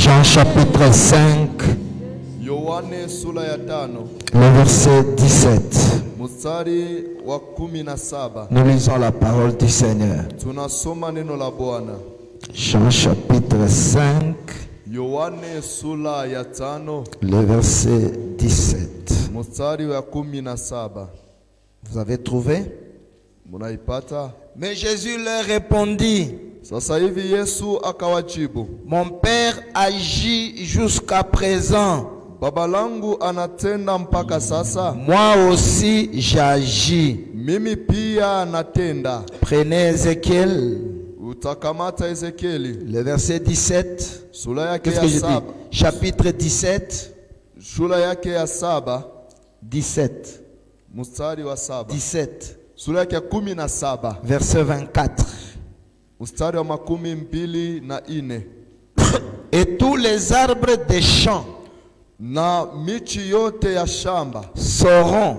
Jean chapitre 5, Yohane sura ya 5 le verset 17. mstari wa 17. Nous lisons la parole du Seigneur. Tunasoma neno la Bwana. Jean chapitre 5, Yohane sura ya 5 le verset 17. mstari wa 17. Vous avez trouvé? Munaipata? Mais Jésus leur répondit, Sasa hivi Yesu akawajibu, mon Père agit jusqu'à présent. Baba langu anatenda mpaka sasa, Moi aussi j'agis. mimi pia natenda. Prenez Ézéchiel, Utakamata Ezekieli le verset 17. sura yake Qu'est-ce ya que je dis? 7, Chapitre 17. sura yake ya 7 17. mstari wa 7, 17. sura yake ya 17 Verset 24. mstari wa 24. Et tous les arbres des champs Na michi yote ya shamba sauront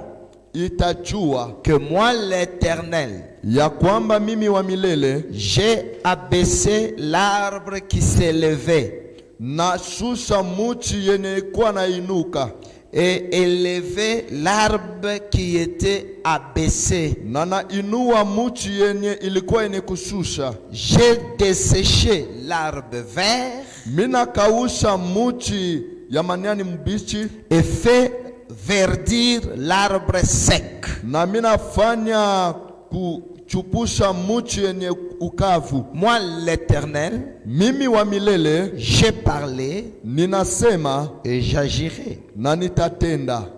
itajua que moi l'Éternel, ya kwamba mimi wa milele j'ai abaissé l'arbre qui s'élevait na shusha muchi yenye kuwa na inuka et élevé l'arbre qui était abaissé. na na inua muchi yenye ilikuwa yenye kushusha. J'ai desséché l'arbre vert Mina kausha muchi ya maniani mbichi et fait verdir l'arbre sec. na mina fanya kuchupusha muchi yenye ukavu. Moi l'Éternel, Mimi wa milele j'ai parlé ninasema et j'agirai. na nitatenda.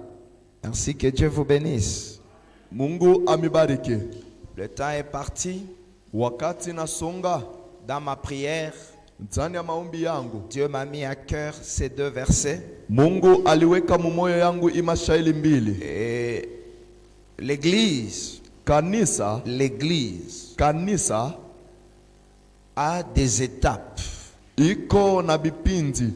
Ainsi que Dieu vous bénisse. Mungu amibariki. Le temps est parti. Wakati nasonga Dans ma prière, ndani ya maombi yangu, Dieu m'a mis à cœur ces deux versets. Mungu aliweka mumoyo yangu imashairi mbili. Et l'église Kanisa a des étapes. iko na bipindi.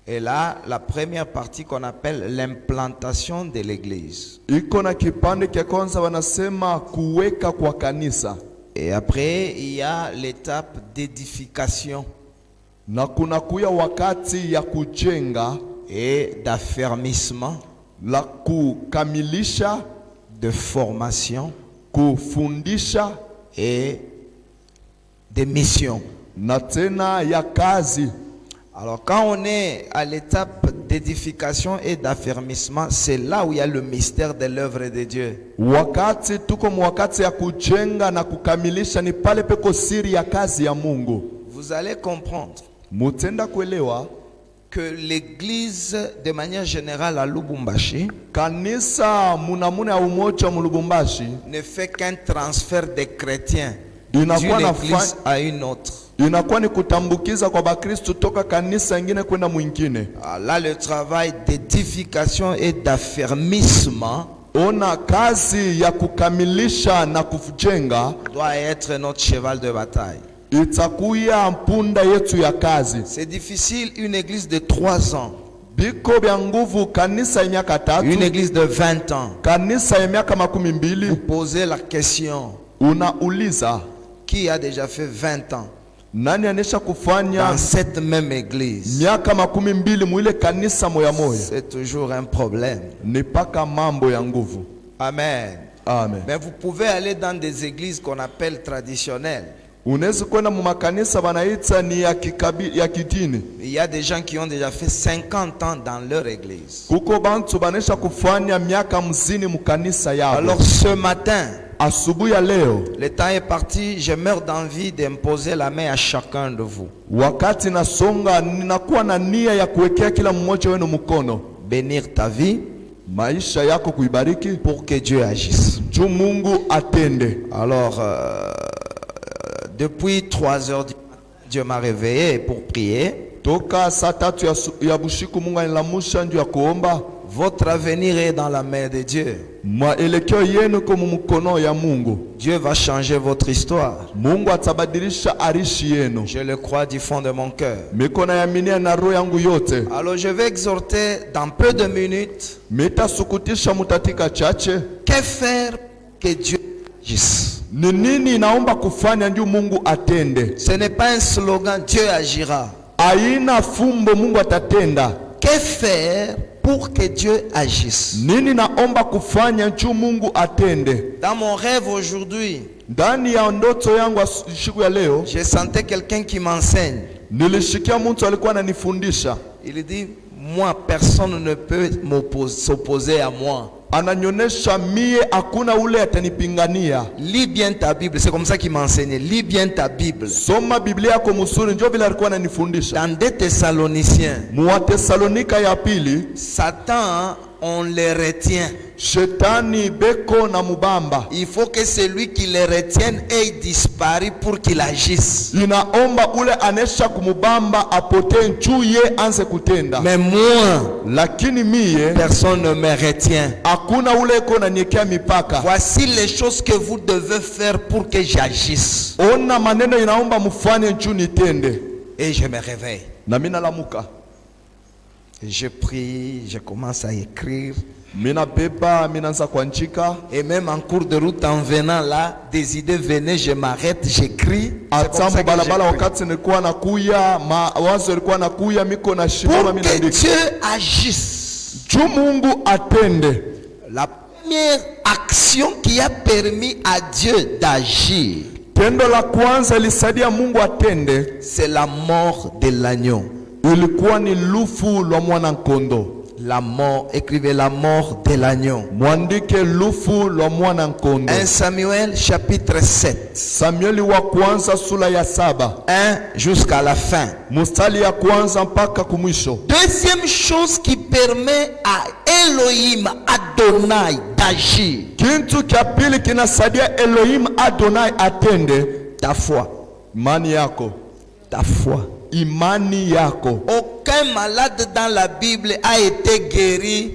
Et là, la première partie qu'on appelle l'implantation de l'église. Iko na kipande kia kwanza wanasema kuweka kwa kanisa. Et après, il y a l'étape d'édification Na kuna kuya wakati ya kujenga, et d'affermissement, la kukamilisha, de formation kufundisha et de mission. na tena ya kazi. Alors quand on est à l'étape d'édification et d'affermissement, c'est là où il y a le mystère de l'œuvre de Dieu. Wakati tuko mwakati ya kujenga na kukamilisha, ni pale peko siri ya kazi ya Mungu. Vous allez comprendre Mutenda kuelewa que l'église de manière générale à Lubumbashi kanisa munamuna ya umoja mu Lubumbashi ne fait qu'un transfert des chrétiens inakuwa d'une na église à une autre. inakuwa ni kutambukiza kwa Bakristo toka kanisa ingine kwenda mwingine. Là, le travail d'édification et d'affermissement Ona kazi ya kukamilisha na kujenga doit être notre cheval de bataille. itakuya mpunda yetu ya kazi. C'est difficile une église de 3 ans, Biko bya nguvu kanisa ya miaka 3, une église de 20 ans. kanisa ya miaka 12. Vous posez la question, Unauliza, qui a déjà fait 20 ans nani anesha kufanya dans cette même église? miaka 12 mwile kanisa moya moya? C'est toujours un problème. Ni paka mambo ya nguvu. Amen. Amen. Mais vous pouvez aller dans des églises qu'on appelle traditionnelles. Unaweza kwenda mu makanisa banaita ni ya kidini. Il y a des gens qui ont déjà fait 50 ans dans leur église. Kuko bantu banesha kufanya miaka mzini mu kanisa yao. Alors ce matin, Asubuhi ya leo, le temps est parti, je meurs d'envie d'imposer la main à chacun de vous. wakati nasonga, ninakuwa na nia ya kuwekea kila mmoja wenu mkono, Bénir ta vie maisha yako kuibariki, pour que Dieu agisse. juu Mungu atende. Alors, depuis 3 heures du matin, Dieu m'a réveillé pour prier. Toka saa 3 ya bushiku Mungu anilamusha ndio ya kuomba. Votre avenir est dans la main de Dieu. Maelekeo yenu kwa mkono ya Mungu. Dieu va changer votre histoire. Mungu atabadilisha arishi yenu. Je le crois du fond de mon cœur. Mikono ya minia na roho yangu yote. Alors je vais exhorter dans peu de minutes. Mitasukutisha mutatika chache. Que faire que Dieu agisse? Ni nini naomba kufanya ndio Mungu atende? Ce n'est pas un slogan, Dieu agira. Aina fumbo Mungu atatenda. Que faire pour que Dieu agisse? Nini naomba kufanya juu Mungu atende? Dans mon rêve aujourd'hui, Ndani ya ndoto yangu siku ya leo, je sentais quelqu'un qui m'enseigne. nilishikia mtu alikuwa ananifundisha. Il dit, moi, personne ne peut s'opposer à moi. Ananyonesha mie hakuna ule atanipingania. Lis bien ta Bible, c'est comme ça qu'il m'a enseigné. Lis bien ta Bible. Soma Biblia yako mzuri, ndio vile alikuwa ananifundisha. Dans 2 Thessaloniciens, Mu Thessalonika ya pili, Satan, on le retient. Shetani beko na mubamba. Il faut que celui qui le retienne ait disparu pour qu'il agisse. Inaomba ule anesha kumubamba apotee njuu ye anze kutenda. Mais moi, Lakini mie personne ne me retient. hakuna ule iko naniekea mipaka. Voici les choses que vous devez faire pour que j'agisse. Ona maneno inaomba mufanye njuu nitende. Et je me réveille. Na mina lamuka. Je prie, je commence à écrire. Mina beba, mina nza kuandika. Et même en cours de route, en venant là, des idées venaient, je m'arrête, j'écris. C'est comme ça Atambo que balabala j'écris. wakati nilikuwa nakuya, mawazo yalikuwa nakuya, miko na shimama Pour mina que andika. Dieu agisse. Juu Mungu atende. La première action qui a permis à Dieu d'agir, Tendo la kwanza ilisaidia Mungu atende, c'est la mort de l'agneau. ilikuwa ni lufu lwa mwana nkondo. La mort, écrivez la mort de l'agneau. Mwandike lufu lwa mwana nkondo. 1 Samuel chapitre 7. Samueli wa kwanza sura ya 7. 1 jusqu'à la fin. Mustari ya kwanza mpaka kumwisho. Deuxième chose qui permet à Elohim Adonai d'agir, Kintu kya pili kinasaidia Elohim Adonai atende, ta foi. imani yako. Ta foi. Imani yako. Aucun malade dans la Bible a été guéri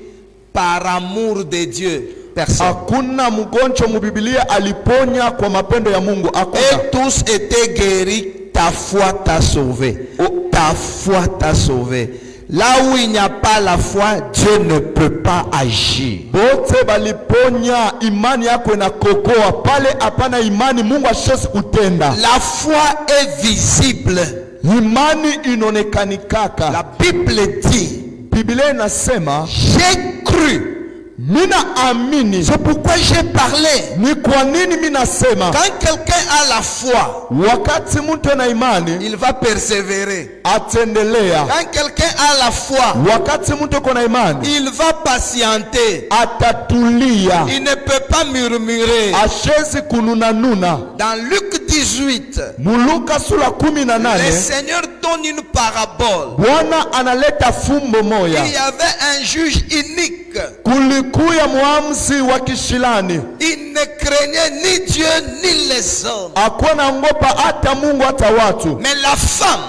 par amour de Dieu. Personne. Hakuna mgonjwa mu Biblia aliponya kwa mapendo ya Mungu. Hakuna. Et tous étaient guéris. Ta foi t'a sauvé. Oh, ta foi t'a sauvé. Là où il n'y a pas la foi, Dieu ne peut pas agir. Bote baliponya, imani yako inakokoa. Pale hapana imani Mungu hashezi kutenda. La foi est visible. Imani inonekanikaka. La Bible dit, Biblia inasema, j'ai cru. mina amini. C'est pourquoi j'ai parlé. Ni kwa nini mina sema? Quand quelqu'un a la foi, Wakati mtu na imani, il va persévérer. atendelea. Quand quelqu'un a la foi, Wakati mtu kuna imani, il va patienter. atatulia. Il ne peut pas murmurer. Ashezi kununanuna. Dans Luc 18, Muluka sura 18, le Seigneur donne une parabole. Bwana analeta fumbo moya. Il y avait un juge unique. Kulikuya muamzi wa kishilani. Il ne craignait ni Dieu ni les hommes. Hakuwa naogopa hata Mungu hata watu. Mais la femme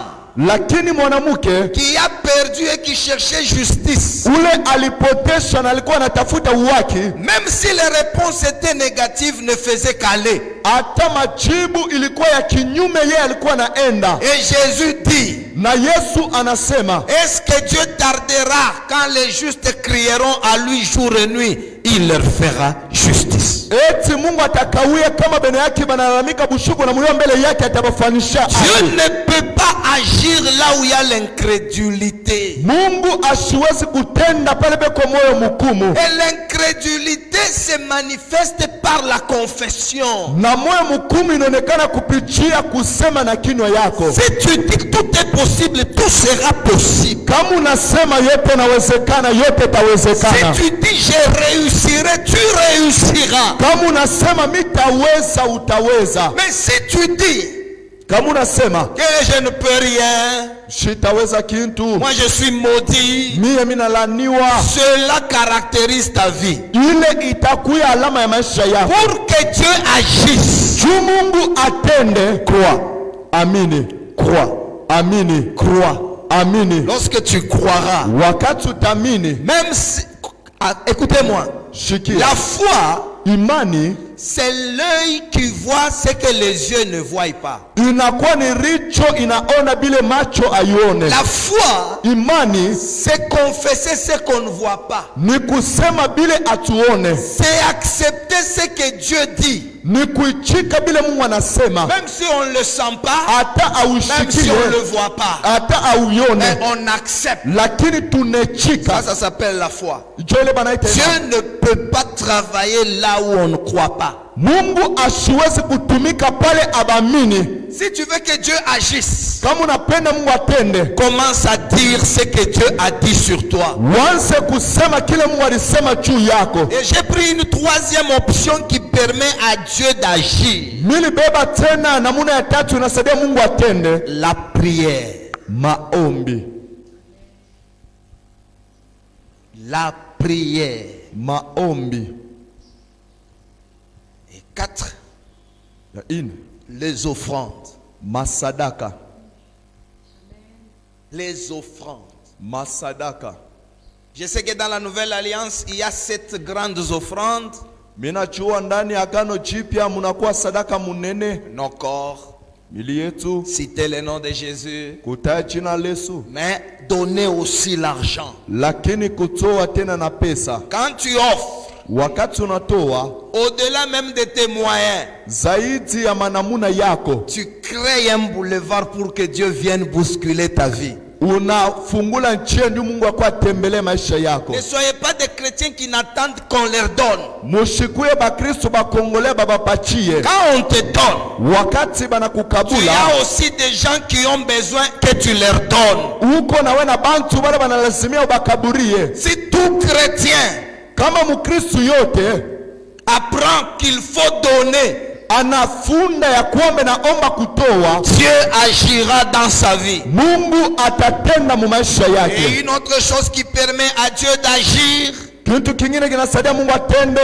Lakini mwanamke qui a perdu et qui cherchait justice, ule alipotesha na alikuwa anatafuta uwaki, même si les réponses étaient négatives, ne faisait qu'aller. hata majibu ilikuwa ya kinyume, yeye alikuwa anaenda. Et Jésus dit, Na Yesu anasema, est-ce que Dieu tardera quand les justes crieront à lui jour et nuit? Il leur fera justice. eti Mungu atakawia kama bene yake banalalamika bushuku na mulio mbele yake atabafanisha. Dieu ne peut pas agir là où il y a l'incrédulité. Mungu asiwezi kutenda pale beko moyo mkumu. Et l'incrédulité se manifeste par la confession. Na moyo mkumu inaonekana kupitia kusema na kinywa yako. Si tu dis que tout est possible, tout sera possible. Kama unasema yote inawezekana, yote itawezekana. Si tu dis je réussirai, tu réussiras. Kama unasema mitaweza, utaweza. Mais si tu dis Kama unasema que je ne peux rien, sitaweza kintu, moi je suis maudit, mie minalaniwa, cela caractérise ta vie. ile itakuya alama ya maisha yako. Pour que Dieu agisse, Juu Mungu atende, crois, amini, crois, amini, crois. amini. Lorsque tu croiras, Wakati utamini, même si, écoutez-moi, shikia. la foi, Imani c'est l'œil qui voit ce que les yeux ne voient pas. inakuwa ni richo inaona bile macho aione. La foi, Imani c'est confesser ce qu'on ne voit pas. ni kusema bile atuone, C'est accepter ce que Dieu dit. Ni kuichika bila Mungu anasema. Même si on ne le sent pas, Hata même si aushikile. on ne le voit pas, Hata auione. mais on accepte. Lakini tunechika. Ça s'appelle la foi. Jole banaita Dieu imani. ne peut pas travailler là où on ne croit pas. Mungu asiwezi kutumika pale abamini. Si tu veux que Dieu agisse, Kama unapenda Mungu atende, commence à dire ce que Dieu a dit sur toi. wanze kusema kile Mungu alisema juu yako. Et j'ai pris une troisième option qui permet à Dieu d'agir. Nilibeba tena namuna ya tatu inasaidia Mungu atende. La prière. Maombi. La prière. Maombi. Et 4. Ya ine. Les offrandes. Masadaka. Les offrandes. Masadaka. Je sais que dans la nouvelle alliance, il y a 7 grandes offrandes. Minajua ndani ya agano jipya munakuwa sadaka munene. Nos corps. Mili yetu. Citer le nom de Jésus. Kutaja jina la Yesu. Mais donner aussi l'argent. Lakini kutoa tena na pesa. Quand tu offres, Wakati unatoa, au-delà même de tes moyens, zaidi ya manamuna yako, tu crées un boulevard pour que Dieu vienne bousculer ta vie. unafungula njia ndio Mungu akwa tembele maisha yako. Ne soyez pas des chrétiens qui n'attendent qu'on leur donne. Mushikuye ba Kristo ba Kongole baba pachie. Quand on te donne, Wakati il banakukabula, y a aussi des gens qui ont besoin que tu leur donnes. uko na wena bantu bale banalazimia ubakaburie. Si tout chrétien Kama Mukristo yote apprend qu'il faut donner, anafunda ya kuombe na omba kutoa, Dieu agira dans sa vie. Mungu atatenda mu maisha Et yake. une autre chose qui permet à Dieu d'agir, Kitu kingine kinasaidia Mungu atende,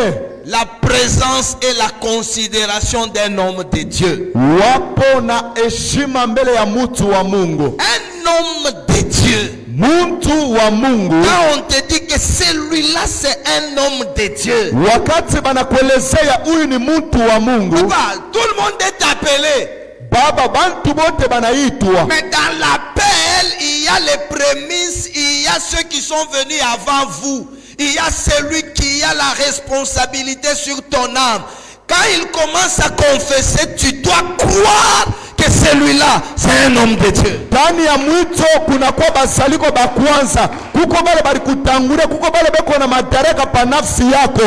la présence et la considération d'un homme de Dieu. wapo na heshima mbele ya mtu wa Mungu. Un homme de Dieu. Mtu wa Mungu, Quand on te dit que celui-là c'est un homme de Dieu, wakati banakuelezea huyu ni mtu wa Mungu, papa, tout le monde est appelé. baba bantu bote banaitwa. Mais dans l'appel, il y a les prémices, il y a ceux qui sont venus avant vous. Il y a celui qui a la responsabilité sur ton âme. Quand il commence à confesser, tu dois croire que celui-là, c'est un homme de Dieu. Ndani ya mwito kuna kwa basaliko ba kwanza, kuko bale balikutangulia, kuko bale beko na madaraka pa nafsi yako.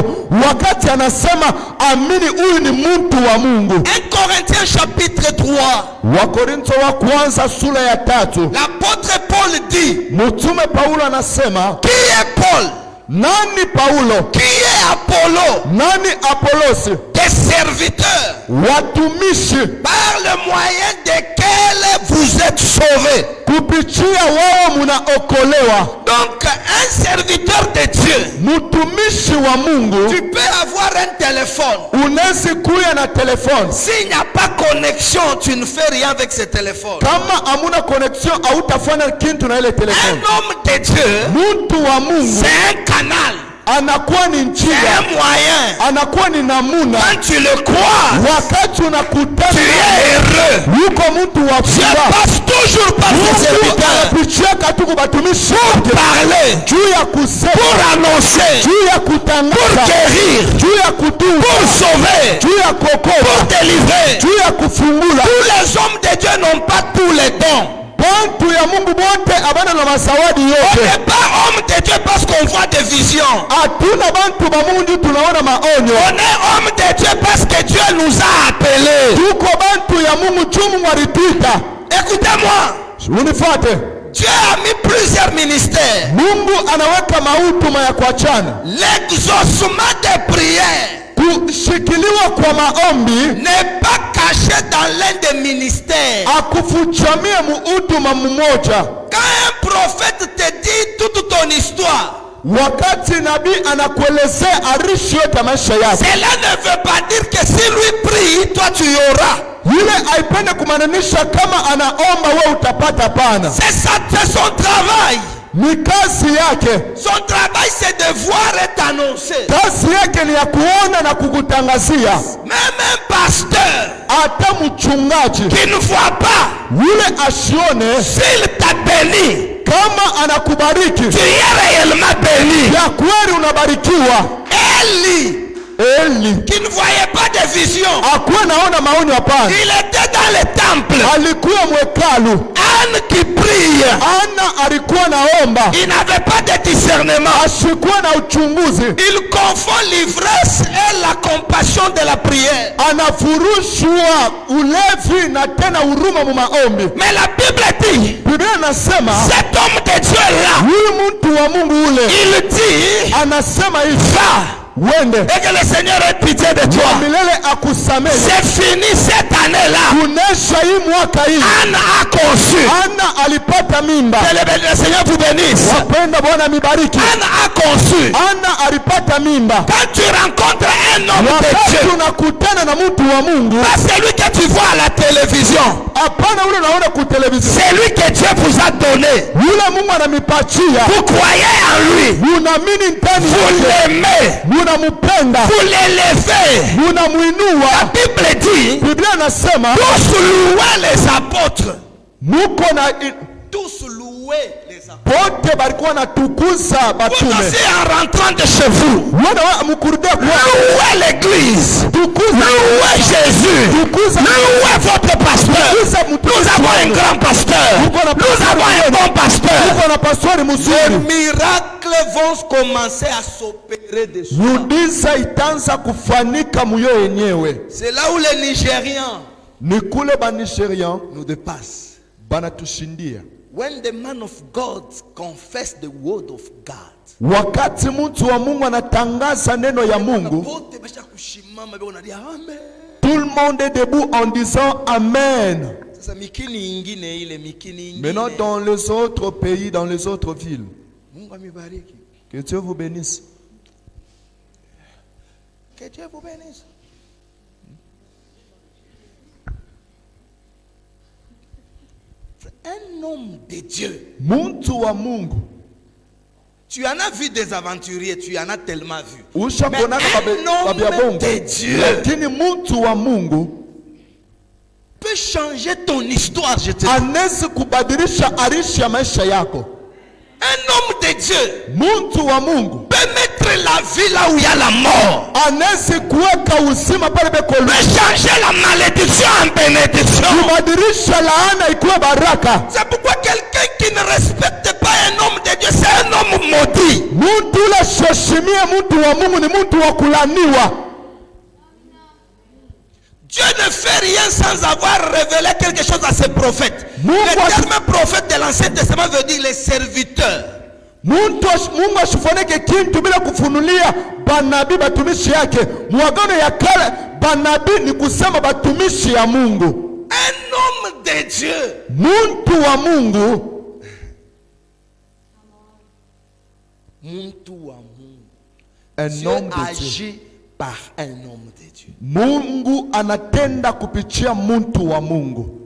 Wakati anasema amini huyu ni mtu wa Mungu. 1 Corinthiens chapitre 3. Wakorintho wa kwanza sura ya 3. L'apôtre Paul dit, Mtume Paulo anasema, qui est Paul? nani Paulo? Qui est Apollo? Nani Apolosi? Des serviteurs Watumishi par le moyen desquels vous êtes sauvés. kupitia wao munaokolewa. Donc un serviteur de Dieu, Mtumishi wa Mungu tu peux avoir un téléphone. unaweza kuya na telefoni. S'il n'y a pas connexion, tu ne fais rien avec ce téléphone. Kama hamuna connection hautafanya kitu na ile Un telefoni. homme de Dieu, Mtu wa Mungu c'est un canal, anakuwa ni c'est njia, un moyen. anakuwa ni namuna. Quand tu le crois, Wakati tu unakutana es heureux. yuko mtu wa Je furaha. passe toujours par ce Mungu serviteur anapitia katuku batumishi pour wote parler, juu ya kusema, pour annoncer, juu ya pour kutangaza, guérir, juu ya kutunza, pour sauver, juu ya pour kuokoa, délivrer. juu ya kufungula. Tous les hommes de Dieu n'ont pas tous les dons. Bantu ya Mungu bote abana na masawadi On yote. n'est pas homme de Dieu parce qu'on voit des visions. Hatuna bantu ba Mungu ndio tunaona maonyo. On est homme de Dieu parce que Dieu nous a appelés. Tuko bantu ya Mungu juu Mungu alituita. Écoutez-moi, Unifuate. Dieu a mis plusieurs ministères. Mungu anaweka mahuduma ya kuachana. L'exaucement des prières Kushikiliwa kwa maombi n'est pas caché dans l'un des ministères. akufuchamia muhuduma mmoja. Quand un prophète te dit toute ton histoire, Wakati nabii anakuelezea arishi yote ya maisha yako, cela ne veut pas dire que si lui prie, toi tu y auras. yule aipende kumaanisha kama anaomba wewe utapata. Pana, C'est son travail. ni kazi yake. Son travail c'est de voir et d'annoncer. Kazi yake ni ya kuona na kukutangazia. Même un pasteur Hata mchungaji qui ne voit pas, yule asione, s'il t'a béni, kama anakubariki tu es réellement béni. ya kweli unabarikiwa. Élie, Eli qui ne voyait pas de vision. akuwa naona maoni hapana. Il était dans le temple. Alikuwa mwekalu. Anne qui prie. Ana alikuwa naomba. Il n'avait pas de discernement. Asikuwa na uchunguzi. Il confond l'ivresse et la compassion de la prière. Anafurushwa ulevi na tena huruma mu maombi. Mais la Bible dit, Biblia inasema cet homme de Dieu là, huyu mtu wa Mungu ule il dit, anasema hivi, va. wende Et que le Seigneur ait pitié de toi. milele akusamehe. C'est fini cette année-là. Kunesha hii mwaka hii Anne a conçu. Ana alipata mimba. Que le Seigneur vous bénisse. Wapenda Bwana mibariki. Anne a conçu. Ana alipata mimba. Quand tu rencontres un homme de Wakati Dieu, unakutana na mtu wa Mungu, pas celui que tu vois à la télévision, hapana ule unaona ku television. c'est lui que Dieu vous a donné. Yule Mungu anamipatia. Vous croyez en lui. Unaamini ndani Vous yake. l'aimez. Unamupenda. Vous l'élevez. Unamuinua. La Bible dit, Biblia inasema tous louaient les apôtres. muko na Tous louaient les apôtres. bote balikuwa natukuza Vous batume. aussi en rentrant de chez vous, Wana mukurudia kwa louez l'église. tukuza. Louez Jésus. Louez votre pasteur. Nous avons un grand pasteur. Nous avons un bon pasteur. Tuko na pastori Les mzuri. miracles vont commencer à s'opérer dessus. Miujiza itaanza kufanika muyo yenyewe. C'est là où les Nigérians Ni kule ba Nigerian nous dépassent. banatushindia. When the man of God confess the word of God, Wakati mtu wa Mungu anatangaza neno ya Mungu, bote basha kushimama beko nadia amen. tout le monde est debout en disant Amen. Sasa mikini ingine ile mikini ingine. Maintenant dans les autres pays, dans les autres villes, Mungu amibariki. que Dieu vous bénisse. Que Dieu vous bénisse. Un homme de Dieu. Muntu wa Mungu. Tu en as vu des aventuriers, tu en as tellement vu. Usha Mais konaka un babia homme bongo. de Dieu Lakini muntu wa Mungu peut changer ton histoire, je te dis. anaweza kubadilisha arishi ya maisha yako. Un homme de Dieu Muntu wa Mungu peut mettre la vie là où il y a la mort. anaweza kuweka uzima pale beko Peut changer la malédiction en bénédiction. kubadilisha laana ikuwe baraka. C'est pourquoi quelqu'un qui ne respecte pas un homme de Dieu, c'est un homme maudit. Muntu ule shoshimie muntu wa Mungu ni muntu wa kulaniwa. Dieu ne fait rien sans avoir révélé quelque chose à ses prophètes. Mungu Le terme prophète de l'Ancien Testament veut dire les serviteurs. Mungu asifunike kintu bila kufunulia banabii batumishi yake. Mwagano ya kale banabii ni kusema batumishi ya Mungu. Un homme de Dieu. Muntu wa Mungu. Muntu wa Mungu. Un Dieu homme de Dieu. agit par un homme de Dieu. Mungu anatenda kupitia muntu wa Mungu.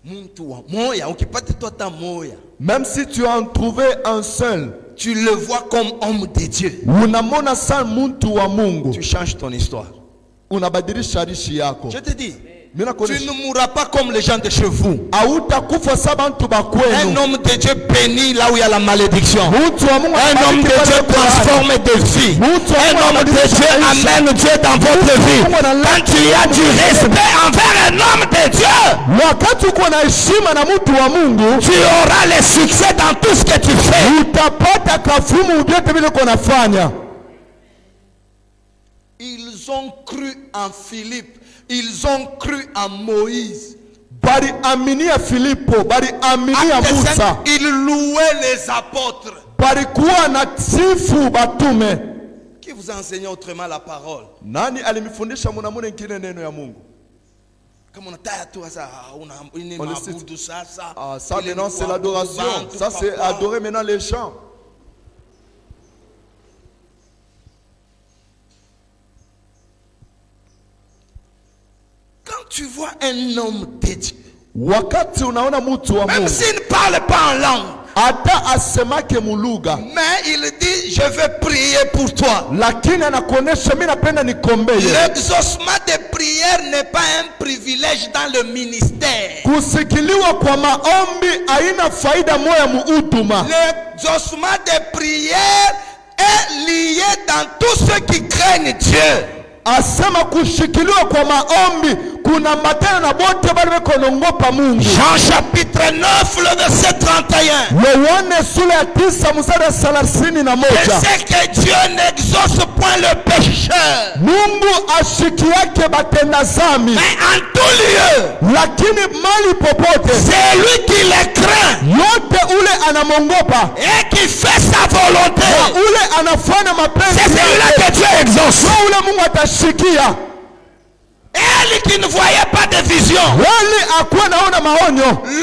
Muntu wa moya, ukipata tu hata moya, Même si tu en trouvais un seul, tu le vois comme homme de Dieu. unamona sana muntu wa Mungu, Tu changes ton histoire. unabadilisha rishi yako. Je te dis, Mina tu kuonesha ne mourras pas comme les gens de chez vous. hautakufa sa bantu ba Un kwenu. homme de Dieu bénit là où il y a la malédiction. Muntu wa Mungu Un homme de Dieu transforme des vies. Un homme de Dieu amène Dieu dans votre vie. Quand tu as du respect envers un homme de Dieu, wakati uko na heshima na mtu wa Mungu, tu auras le succès dans tout ce que tu fais. utapata kafumu vyote vile uko nafanya. Ils ont cru en Philippe. Ils ont cru en Moïse. Bali aminia Filipo, bali aminia Acte Musa, 5, ils louaient les apôtres. bali kuwa na sifu batume. Qui vous a enseigné autrement la parole? Nani alimifundisha munamune nkine neno ya Mungu? Comme on a tout ça, on a une On le maboule cite. de ça. Ah, ça maintenant c'est l'adoration. Ça c'est adorer maintenant les chants. Quand tu vois un homme de Dieu, Wakati unaona mtu wa même Mungu, s'il ne parle pas en langue, hata asemake mulugha, mais il dit, je vais prier pour toi. lakini anakuonesha mimi napenda nikombeye. L'exaucement des prières n'est pas un privilège dans le ministère. Kusikiliwa kwa maombi haina faida moya muhuduma. L'exaucement des prières est lié dans tous ceux qui craignent Dieu. Asema kushikiliwa kwa maombi kuna matana na bote bali beko nongopa Mungu. Jean chapitre 9 le verset 31. Yohane sura ya 9 mstari 31. Je sais que Dieu n'exauce point le pécheur. Mungu ashikiake batenda zambi. Mais en tout lieu, lakini mali popote, c'est lui qui les craint. Yote ule anamongopa. Et qui fait sa volonté. Na ule anafanya mapenzi. C'est celui-là que Dieu exauce. Na ule Mungu atashikia. Elle qui ne voyait pas de vision.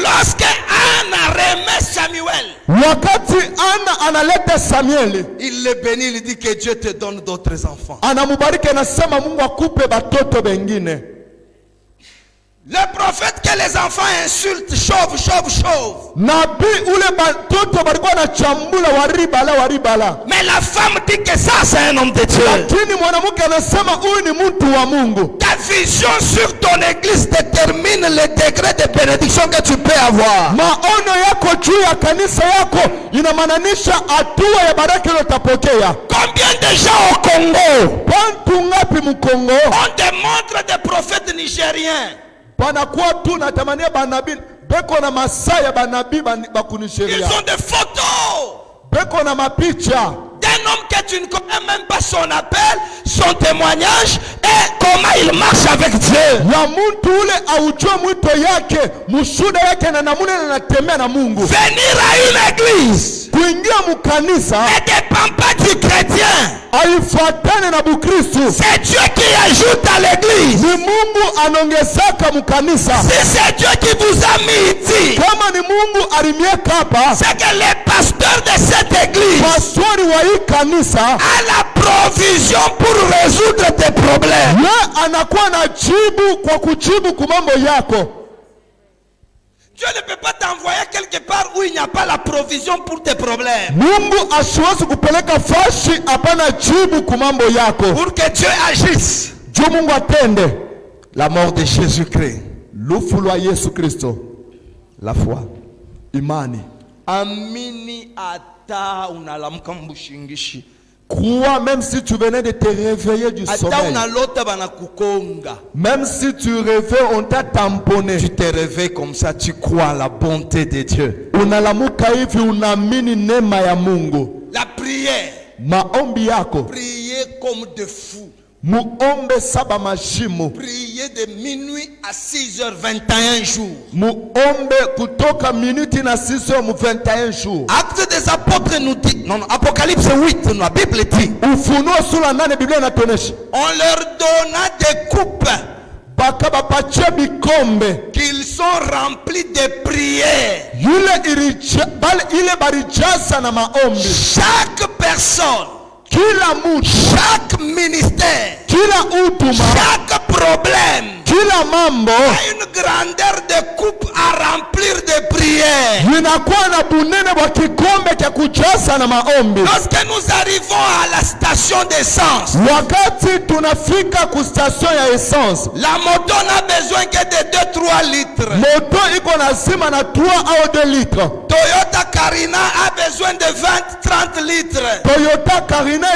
Lorsque Anna remet Samuel, wakati Anna analeta Samuel, il le bénit, il dit que Dieu te donne d'autres enfants. Anamubariki anasema Mungu akupe batoto bengine. Le prophète que les enfants insultent, chauve, chauve, chauve. Nabii ule batoto balikuwa na chambula waribala. Mais la femme dit que ça c'est un homme de Dieu. Lakini mwanamke anasema huyu ni mtu wa Mungu. Ta vision sur ton église détermine le degré de bénédiction que tu peux avoir. Maono yako juu ya kanisa yako inamaanisha hatua ya baraka utapokea. Combien de gens au Congo? Watu ngapi mkongo? On démontre des prophètes nigériens. Banakuwa tu natamania banabii beko na masaya banabii bakunisheria. Ils ont des photos. Beko na mapicha d'un homme que tu ne connais même pas son appel, son témoignage et comment il marche avec Dieu. Ya mtu ule aujue mwito yake, mushuda yake na namuna anatembea na Mungu. Venir à une église kuingia mukanisa ne dépend pas du chrétien. Haifuatane na Bukristo. C'est Dieu qui ajoute à l'église. Ni Mungu anongezaka mukanisa. Si c'est Dieu qui vous a mis ici, kama ni Mungu alimieka hapa, c'est que les pasteurs de cette église pastori wa hii kanisa a la provision pour résoudre tes problèmes. Ye anakuwa na jibu kwa kujibu kumambo yako. Dieu ne peut pas t'envoyer quelque part où il n'y a pas la provision pour tes problèmes. Mungu asiwezi kupeleka fashi hapana jibu kumambo yako. Pour que Dieu agisse. Juu Mungu atende. La mort de Jésus-Christ. Lufu lwa Yesu Kristo. La foi. Imani. Amini ata unalamuka mbushingishi. Crois même si tu venais de te réveiller du sommeil. Même si tu rêvais, on t'a tamponné. Tu te réveilles comme ça, tu crois à la bonté de Dieu. La prière. Maombi yako. Prier comme de fous. Muombe saba mashimo. Prier de minuit à 6h21 jours. Muombe kutoka minuti na 6h mu 21 jours. Actes des apôtres nous dit, non, Apocalypse 8, la Bible dit. Ufunuo sura 8 Biblia inatuonesha. On leur donna des coupes. Bakabapatia bikombe. Qu'ils sont remplis de prières. Ile barijaza na maombi. Chaque personne. Chaque ministère, chaque problème, mambo a une grandeur de coupe à remplir de prières. Lorsque nous arrivons à la station d'essence, la moto n'a besoin que de 2-3 litres. Toyota Carina a besoin de 20-30 litres. Toyota Carina a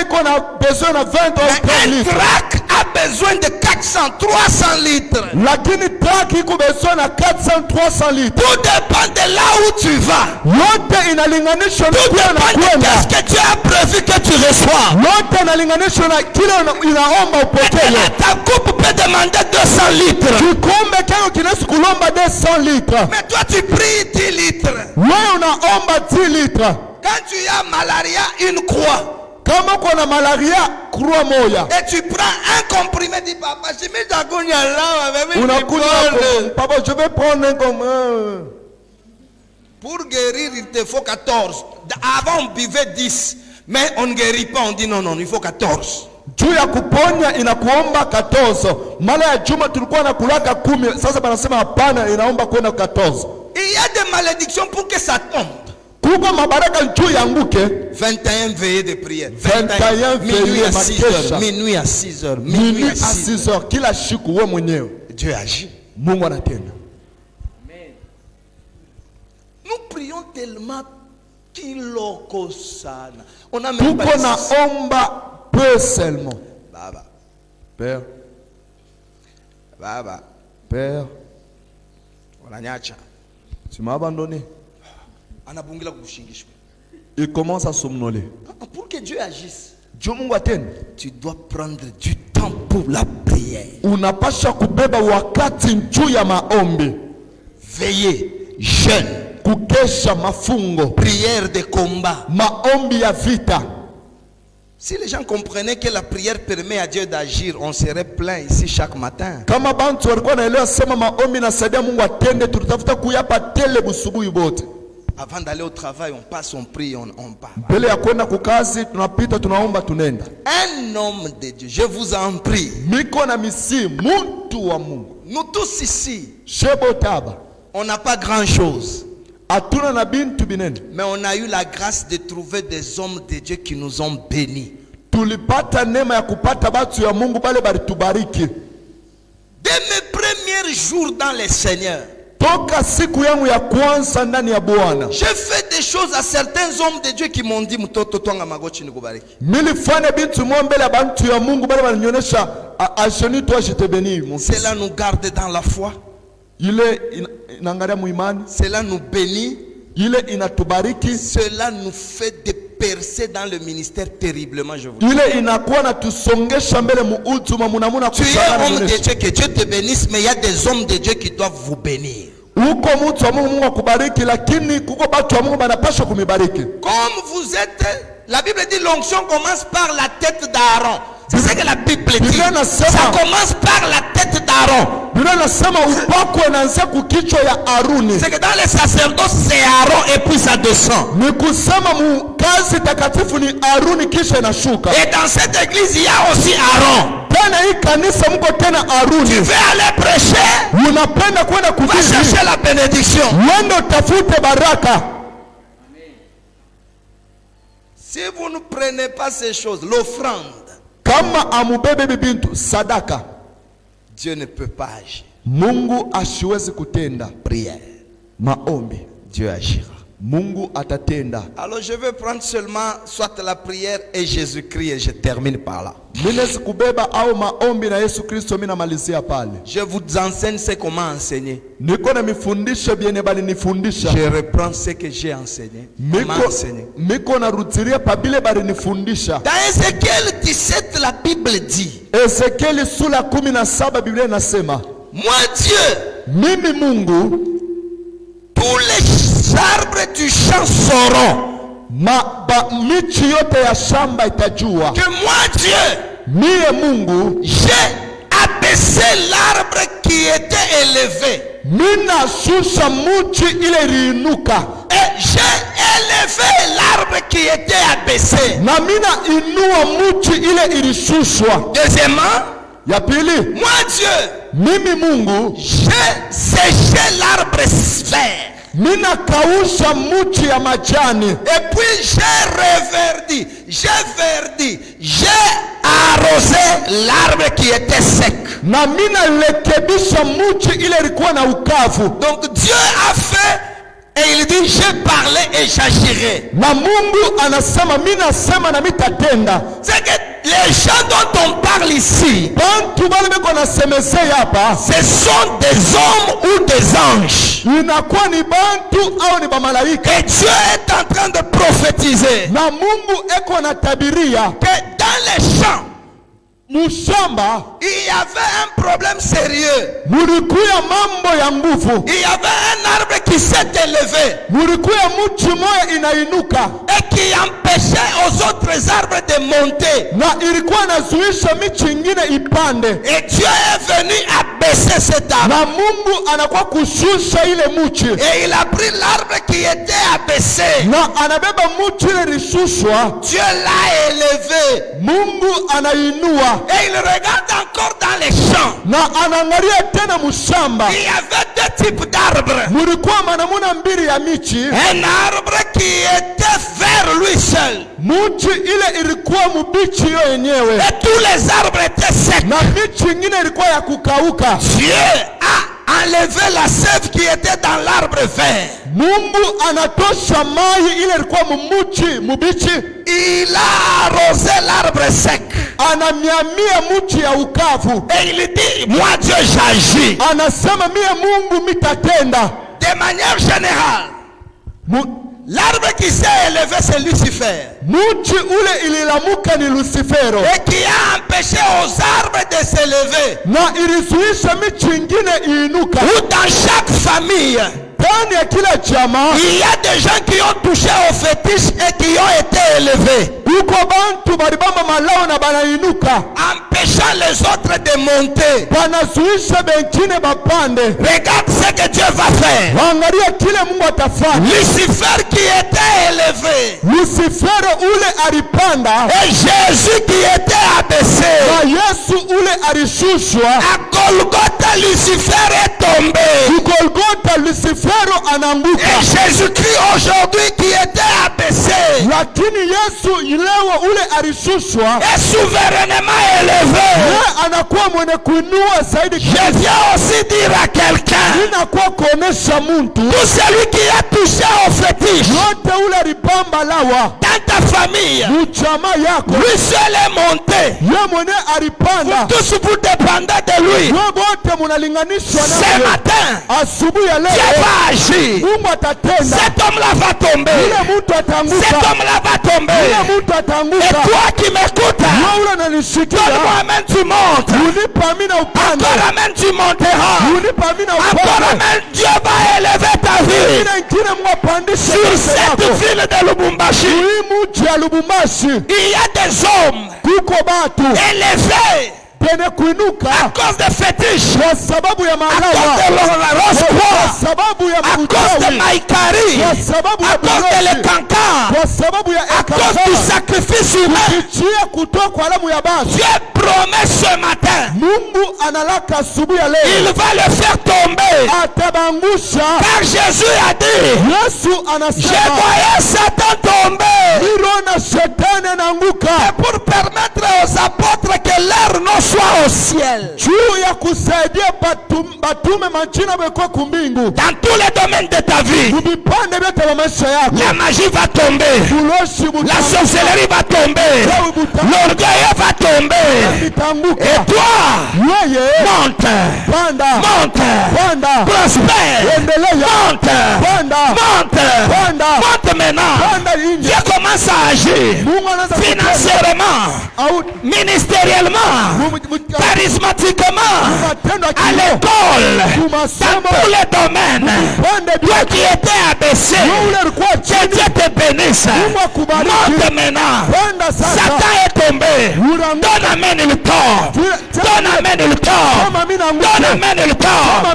besoin de 20 ou 30 litres. Un track a besoin de 400-300 litres. Lakini track iko besoin na 400-300 litres. Tout dépend de là où tu vas. Yote inalinganishwa na Tout dépend de qu'est-ce que tu as prévu que tu reçois. Yote inalinganishwa na kile inaomba upokee. Ta coupe peut demander 200 litres. Kikombe kile kinaweza kulomba 200 litres. Mais toi tu pries 10 litres. Wewe unaomba 10 litres. Quand tu as malaria, une croix. Kama kuna malaria, croix moya. Et tu prends un comprimé, dis papa, je mets ta gonia là, papa, je vais prendre un comprimé. Pour guérir, il te faut 14. Avant, on buvait 10. Mais on ne guérit pas, on dit non, non, il faut 14. Juu ya kuponya inakuomba 14. Mala ya juma tulikuwa nakulaka 10. Sasa banasema hapana, inaomba kwenda 14. Il y a des malédictions pour que ça tombe. 21 veillées de prière. 21 veillées à 6h. Minuit à 6h. Minuit à 6h. Kila siku wewe mwenyewe. Dieu agit. Mungu anatenda. Nous prions tellement Kiloko sana. On a même pas tuko dit na ça. omba peu seulement. Baba, Père, baba, Père, wananyacha. tu m'as abandonné. Anabungila kushingishwa. Il commence à somnoler. Pour que Dieu agisse, Dieu Mungu atende. tu dois prendre du temps pour la prière. Unapasha kubeba wakati juu ya maombi. Veiller, jeûne, Kukesha mafungo. prière de combat. Maombi ya vita. Si les gens comprenaient que la prière permet à Dieu d'agir, on serait plein ici chaque matin. Kama bantu walikuwa naelewa sema maombi nasaidia Mungu atende, tutafuta kuyapa tele busubuhi bote. Avant d'aller au travail, on passe, on prie, on parle. Mbele ya kwenda kukazi tunapita tunaomba tunenda. Un homme de Dieu, je vous en prie. Miko na misi muntu wa Mungu. Nous tous ici, Shebo taba. on n'a pas grand-chose. Atuna na bintu binene. Mais on a eu la grâce de trouver des hommes de Dieu qui nous ont bénis. Tulipata neema ya kupata batu ya Mungu bale balitubariki. Dès mes premiers jours dans le Seigneur, Toka siku yangu ya kwanza ndani ya Bwana. j'ai fait des choses à certains hommes de Dieu qui m'ont dit mtoto twanga magoti nikubariki. Nilifanya bintu mwa mbele ya bantu ya Mungu bale balinionyesha asheni toi je te bénis mon fils. Cela nous garde dans la foi. Ile inaangalia muimani. Cela nous bénit. Ile inatubariki. Cela nous fait de percer dans le ministère terriblement, je vous dis. Ile inakuwa na tusongesha mbele muutuma munamuna Tu es kusangana homme de munesha. Dieu, que Dieu te bénisse, mais il y a des hommes de Dieu qui doivent vous bénir. Uko mtu wa Mungu Mungu akubariki, lakini kuko batu wa Mungu banapaswa kumibariki. Comme vous êtes, la Bible dit l'onction commence par la tête d'Aaron. C'est ce que la Bible dit. Ça commence par la tête d'Aaron. Biblia nasema upako unaanzia kukichwa ya Aruni. C'est que dans les sacerdoces, c'est Aaron et puis ça descend. Ni kusema kazi takatifu ni Aruni kisha inashuka. Et dans cette église, il y a aussi Aaron. Tena hii kanisa mko tena Aruni. Tu veux aller prêcher? Unapenda kwenda Va kuhubiri. chercher la bénédiction. Wende utafute baraka. Si vous ne prenez pas ces choses, l'offrande, Kama amubebe bibintu sadaka, Dieu ne peut pas agir. Mungu ashiwezi kutenda. Prière, Maombi, Dieu agira. Mungu atatenda. Alors je vais prendre seulement soit la prière et Jésus-Christ et je termine par là. Minezi kubeba au maombi na Yesu Kristo mina malizia pale. Je vous enseigne ce comment enseigner. Niko na mifundisho biene bali nifundisha. Je reprends ce que j'ai enseigné. Comment enseigner. Miko na rutiria pabile bali nifundisha. Dans Ézéchiel 17, la Bible dit, Ezekieli sura 17 Biblia inasema, moi Dieu, mimi Mungu tous les arbres du champ sauront michi yote ya shamba itajua que moi Dieu, mie Mungu j'ai abaissé l'arbre qui était élevé mina shusha muchi ile iliinuka et j'ai élevé l'arbre qui était abaissé. na mina inua muchi ile ilishushwa. Deuxièmement, Ya pili, moi Dieu, mimi Mungu j'ai séché l'arbre vert mina kausha muchi ya majani et puis j'ai verdi, j'ai arrosé l'arbre qui était sec. na mina lekebisha muchi ile ilikuwa na ukavu. Donc Dieu a fait et il dit j'ai parlé et j'agirai. Na Mungu anasema mina sema na mitatenda. C'est que les gens dont on parle ici, Bantu bale beko nasemeze hapa, ce sont des hommes ou des anges. inakuwa ni bantu au ni bamalaika. Et Dieu est en train de prophétiser Na Mungu eko natabiria que dans les champs, mushamba il y avait un problème sérieux. mulikuya mambo ya nguvu, Il y avait un arbre qui s'est élevé mulikuya muchi moya inainuka et qui empêchait aux autres arbres de monter. na ilikuwa nazuisha michi ingine ipande, Et Dieu est venu abaisser cet arbre. na Mungu anakuwa kushusha ile muchi Et il a pris l'arbre qui était abaissé. na anabeba muchi ile ilishushwa, Dieu l'a élevé. Mungu anainua Et il regarde encore dans les champs. na anaangalia tena mushamba. Il y avait deux types d'arbres. Mulikuwa manamuna mbili ya michi, Un arbre qui était vers lui seul. muchi ile ilikuwa mubichi yo yenyewe Et tous les arbres étaient secs. na michi ingine ilikuwa ya kukauka. Dieu a enlevé la sève qui était dans l'arbre l'arbre vert. Mungu anatosha mai ile ilikuwa mumuchi mubichi. Il a arrosé l'arbre sec. Anamiamia muchi ya ukavu. Et il dit, moi Dieu j'agis. Anasema mie Mungu mitatenda. De manière générale, l'arbre qui s'est élevé c'est Lucifer. Muchi ule ililamuka ni Lucifero. Et qui a empêché aux arbres de s'élever. Na ilizuisha michi ingine iinuka. Ou dans chaque famille, ndani ya kila jamaa, il y a des gens qui ont touché au fétiche et qui ont été élevés. Uko bantu baribamba malao na banainuka, empêchant les autres de monter. Banazuisha bengine bapande. Regarde ce que Dieu va faire. Angalia kile Mungu atafanya. Lucifer qui était élevé. Lucifero ule alipanda. Et Jésus qui était abaissé. Na Yesu ule alishushwa. À Golgotha, Lucifer est tombé. Golgotha Lucifero ananguka. Et Jésus-Christ aujourd'hui qui était abaissé. Lakini Yesu ilewa ule alishushwa. Et souverainement élevé. Anakuwa mwenye kuinua zaidi. Je viens aussi dire à quelqu'un. Ninakuwa kuonesha muntu. Tout celui qui a touché au fétiche. Yote ule alipamba lawa. Dans ta famille. Mchama yako. Lui seul est monté. Ye mwenye alipanda. Tous vous dépendez de lui. Wote munalinganishwa na ce matin. Asubuhi ya leo. Dieu va agir. Mungu atatenda. Cet homme-là va tomber. Yule mtu atanguka. Cet homme-là va tomber. Yule mtu atanguka. Et toi qui m'écoutes. Donne-moi amen, tu montes. Encore amen, tu monteras. Encore amen, Dieu va élever ta vie. Sur cette ville de Lubumbashi, il y a des hommes élevés à cause de fétiches, à cause de l'Orosquois, à cause de Maïkari, à cause de l'Ekankan, à cause du sacrifice humain. Dieu promet ce matin, il va le faire tomber. Car Jésus a dit, je voyais Satan tomber. Et pour permettre aux apôtres que leur nom soit au ciel. Dans tous les domaines de ta vie, la magie va tomber, la sorcellerie va tomber, l'orgueil va tomber. Et toi, monte, prospère, monte maintenant. Dieu commence à agir financièrement, ministériellement, charismatiquement, à l'école, dans tous les domaines. Toi qui étais abaissé, que Dieu te bénisse. Monte maintenant. Satan est tombé. Donne amen le corps. Donne amen le corps. Donne amen le corps. La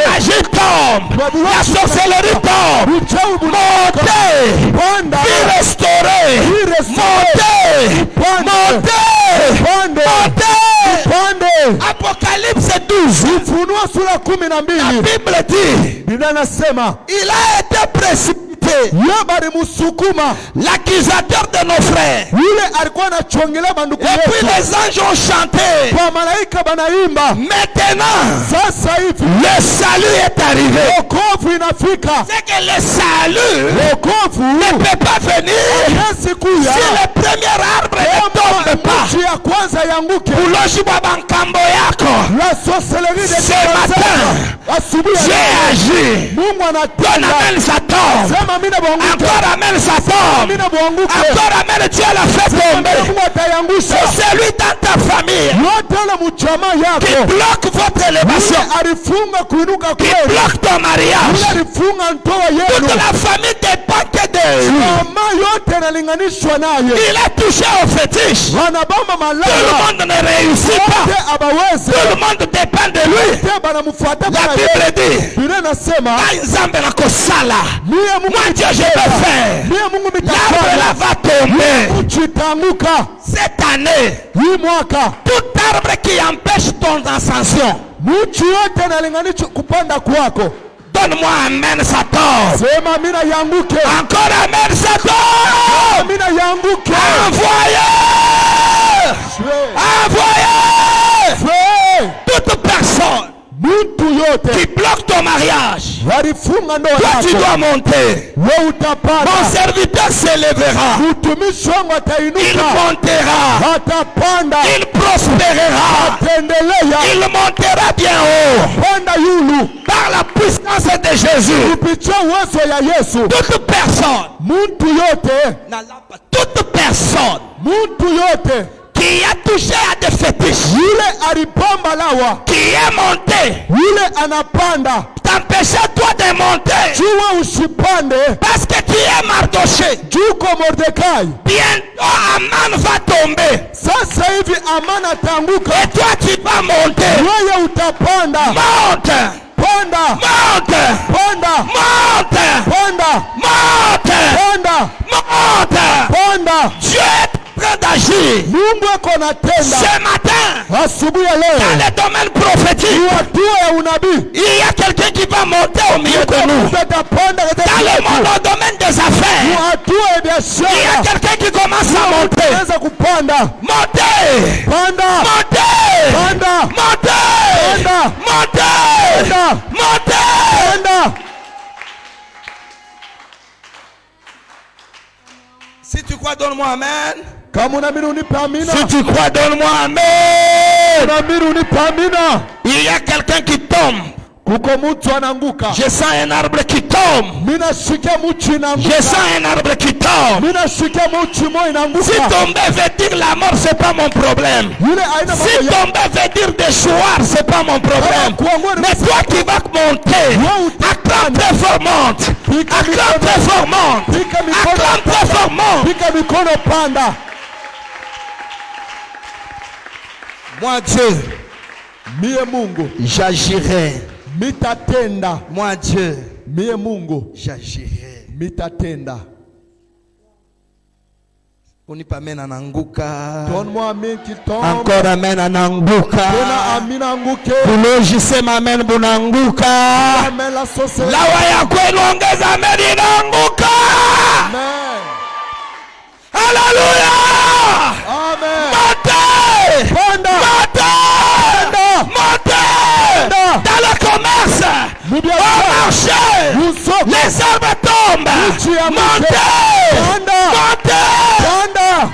magie tombe. La sorcellerie tombe. Montez. Vie restaurée. Montez. Montez. Apocalypse 12. La Bible dit, il a été précipité. L'accusateur de nos frères. Et puis les anges ont chanté. Maintenant, le salut est arrivé. C'est que le salut ne peut pas venir si le premier arbre ne tombe pas. Ce matin, j'ai agi. Donne amen sa tombe. Encore amen sa tombe. Encore amen, Dieu l'a fait tomber. C'est celui dans ta famille qui bloque votre élévation, qui bloque ton mariage. Toute la famille dépend que de lui. Il a touché au fétiche. Tout le monde ne réussit pas. Tout le monde dépend de lui. La Bible dit, moi Dieu je vais faire. L'arbre là va tomber. Cette année, tout arbre qui empêche ton ascension, donne-moi amen Satan. Encore amen Satan. Envoyez. Toute personne Mtu yote qui bloque ton mariage, walifunga ndoa toi tu yako, dois monter. wewe utapanda. Mon serviteur s'élèvera. Mtumishi wangu Il atainuka, montera. atapanda, Il prospérera. ataendelea, Il montera bien haut. panda yulu Par la puissance de Jésus. kupitia uwezo ya Yesu. Toute personne, Mtu yote, toute personne mtu yote qui a touché à des fétiches, yule alipamba lawa, qui est monté, yule anapanda, t'empêcher toi de monter. jua usipande, Parce que tu es Mardoché. juko Mordekai. Bientôt Aman va tomber. Sasa hivi Amana ataanguka, Et toi tu vas monter. wewe utapanda. Monte. Panda, Monte. panda, Monte. panda, Monte. panda, Monte. panda. Dieu est en train d'agir. Mungu ako na tenda Ce matin, asubuhi ya dans leo. le domaine prophétique, Ni hatua ya unabii. il y a quelqu'un qui va monter au milieu de nous. Utapanda Dans katika le monde, au domaine des ni affaires, hatua ya il y a biashara. quelqu'un qui commence à monter. Unaweza kupanda, Montez. panda, Montez. panda, Montez. panda, Montez. panda, Montez. panda. Si tu crois, donne-moi amen. Kama unaamini unipe amina. Si tu crois, donne-moi amen. Unaamini unipe amina. Il y a quelqu'un qui tombe. Kuko mtu anaanguka. Je sens un arbre qui tombe. Mimi nasikia mtu Je inaanguka. sens un arbre qui tombe. Mimi nasikia mtu moyo Si inaanguka. tomber veut dire la mort, c'est pas mon problème. Yule aina Si mambo ya tomber veut dire déchoir, c'est pas mon problème. Mais toi qui vas monter, acclame très fort, monte. Acclame très fort, monte. Acclame très fort, monte. pika mikono panda. Moi Dieu, Mie Mungu j'agirai. mitatenda. Moi Dieu, Mie Mungu j'agirai. mitatenda. Unipa amen ananguka. Donne-moi amen qui tombe. Encore amen ananguka. Tena amina anguke. Bulojisema amen bunanguka. Amen la sose. Lawa ya kwenu ongeza amen inanguka. Amen. Hallelujah. Amen. Montez. Panda. Montez. Montez. Panda. Dans le commerce. Au marché. Usoko. Les arbres tombent. Uchi ya mke. Montez. Panda. Montez. Panda.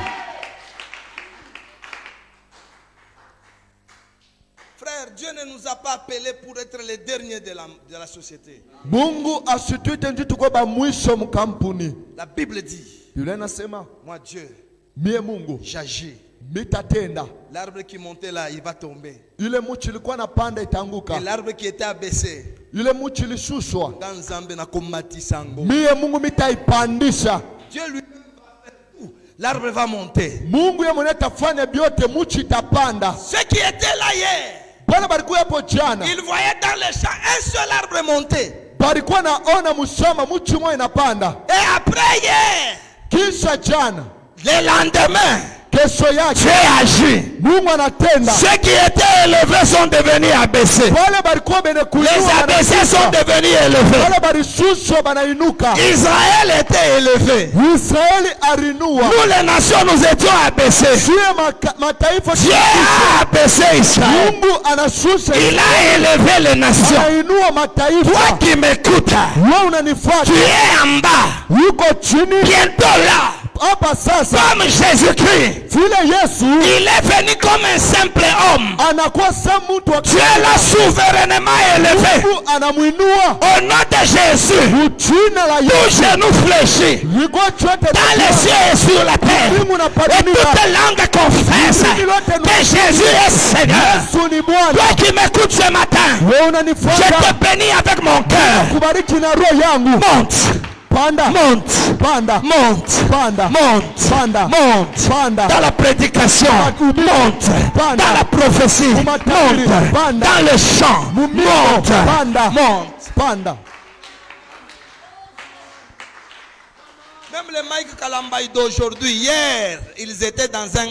Frère, Dieu ne nous a pas appelés pour être les derniers de la société. Mungu asituite ndio tuko ba mwisho mkampuni. La Bible dit, Yule anasema moi Dieu, mie Mungu j'agis. mitatenda. L'arbre qui montait là, il va tomber. Yule mti ilikuwa na panda itaanguka. Et l'arbre qui était abaissé, Yule mti ilishushwa. dans Nzambe na komati sango. Mie Mungu mitaipandisha. Dieu lui va faire tout. L'arbre va monter. Mungu yeye mwenyewe atafanya vyote, mti itapanda. Ceux qui étaient là hier, Bwana balikuwa hapo jana. ils voyaient dans les champs un seul arbre monter. Balikuwa naona mshamba mti mmoja inapanda. Et après hier, Kisha jana, le lendemain, kesho Dieu yake agit. Mungu anatenda. Ceux qui étaient élevés sont devenus abaissés. Wale balikuwa bene Les kuinua abaissés sont wanashushwa. devenus élevés. Wale balishushwa banainuka. Israël était élevé. Israeli arinua. Nous les nations, nous étions abaissés. Sio mataifa Dieu a abaissé Israël. Mungu anashusha. Il a élevé les nations. Anainua Toi mataifa. qui m'écoutes, Wewe unanifuata. tu es en bas. Yuko chini Bientôt là, hapa sasa. comme Jésus-Christ, Vile Yesu il est venu comme un simple homme. anakuwa sa mtu wa Dieu l'a souverainement élevé. Mungu anamuinua. Au nom de Jésus, Jina la tout Yesu. genou fléchit Liko chote dans les cieux et sur la terre. Mungu na Et padilika. toute langue confesse que Jésus est Seigneur. Yesu ni Bwana. Toi qui m'écoutes ce matin, Wewe je unanifuata. te bénis avec mon cœur. Kubariki na roho yangu. Monte, Panda. monte, Panda. monte, Panda. monte, Panda. monte. Panda. Dans la prédication, monte. Dans la prophétie, monte. Dans le chant, monte, Panda. monte. Panda. Même les Mike Kalambaï d'aujourd'hui, hier, ils étaient dans un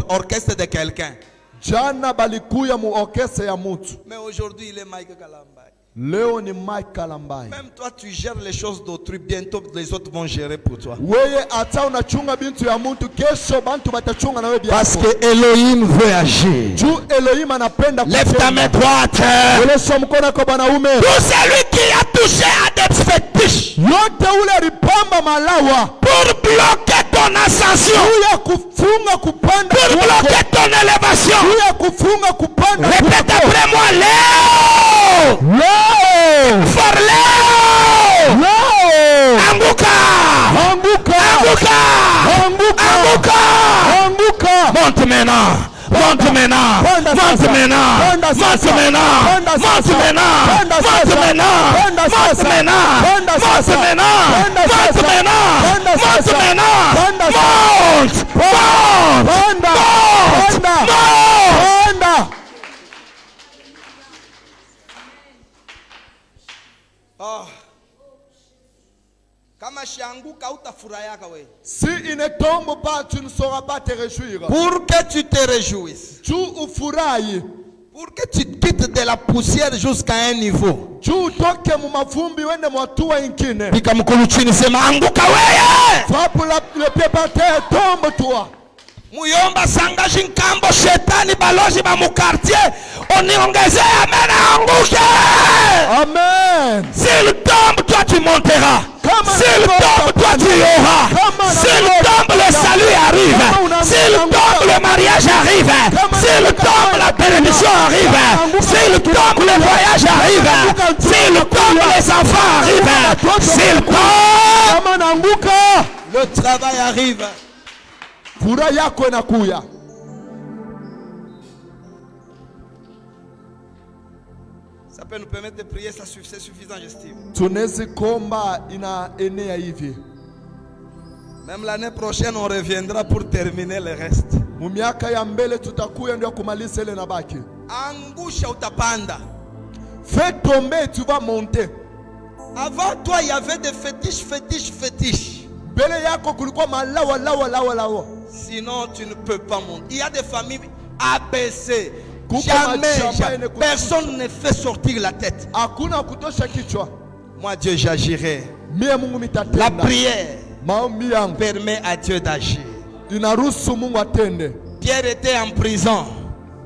orchestre de quelqu'un. Jana balikuya mu orkestra ya mtu. Mais aujourd'hui, il est Mike Kalambaï. Leo ni Mike Kalambai. Même toi, tu gères les choses d'autrui. Bientôt, les autres vont gérer pour toi. Weye ata unachunga bintu ya mtu, kesho bantu batachunga na wewe biako. Parce que Elohim veut agir. Juu Elohim anapenda Lève ta main droite. Welesha mkono kwa banaume. Tout celui qui a touché à des fétiches Yote ule alipamba malawa pour bloquer ton ascension, juu ya kufunga kupanda pour kwako, bloquer ton élévation. juu ya kufunga kupanda Répète kwako. après moi, Léo. Leo For Léo. leo Anguka. anguka Anguka. anguka Anguka. anguka. Monte maintenant. Monte maintenant. Panda Monte sasa. maintenant. Panda Monte sasa. maintenant. Panda Monte sasa. maintenant. Panda Monte sasa. maintenant. Panda Monte sasa. maintenant. Panda Monte sasa. maintenant. Panda Monte sasa. maintenant. Panda Monte sasa. maintenant. Panda sasa. Monte. Monte. Panda. Monte. Panda. Monte. Panda. Ah. Kama shianguka utafurahia wewe. Si il ne tombe pas, tu ne sauras pas te réjouir. Pour que tu te réjouisses. Tu ufurahi. Pour que tu quittes de la poussière jusqu'à un niveau. Tu utoke mu mavumbi wende mwatua ingine. Pika mkono chini sema anguka wewe. Frappe le pied par terre, tombe toi. Muyomba sangaji nkambo shetani balozi ba mukartier oniongezea amen anguke. Amen. S'il tombe toi tu monteras. S'il tombe toi tu y auras. S'il tombe le salut arrive. S'il tombe le mariage arrive. S'il tombe la bénédiction arrive. S'il tombe le voyage arrive. S'il tombe les enfants arrivent. S'il tombe le travail arrive. Furaha yako inakuya. Ça peut nous permettre de prier, c'est suffisant, j'estime. Tunezi komba ina enea hivi. Même l'année prochaine, on reviendra pour terminer le reste. Mu miaka ya mbele tutakuya ndio kumaliza ile nabaki. Angusha utapanda. Fais tomber, tu vas monter. Avant toi, il y avait des fétiches. Mbele yako kulikuwa malawa lawa. Sinon, tu ne peux pas monter. Il y a des familles ABC. Jamais, Jamais. Personne ne fait sortir la tête. Hakuna kutosha kichwa. Moi, Dieu, j'agirai. Mie Mungu mitatenda. La prière Maombi yangu permet à Dieu d'agir. inaruhusu Mungu atende. Pierre était en prison.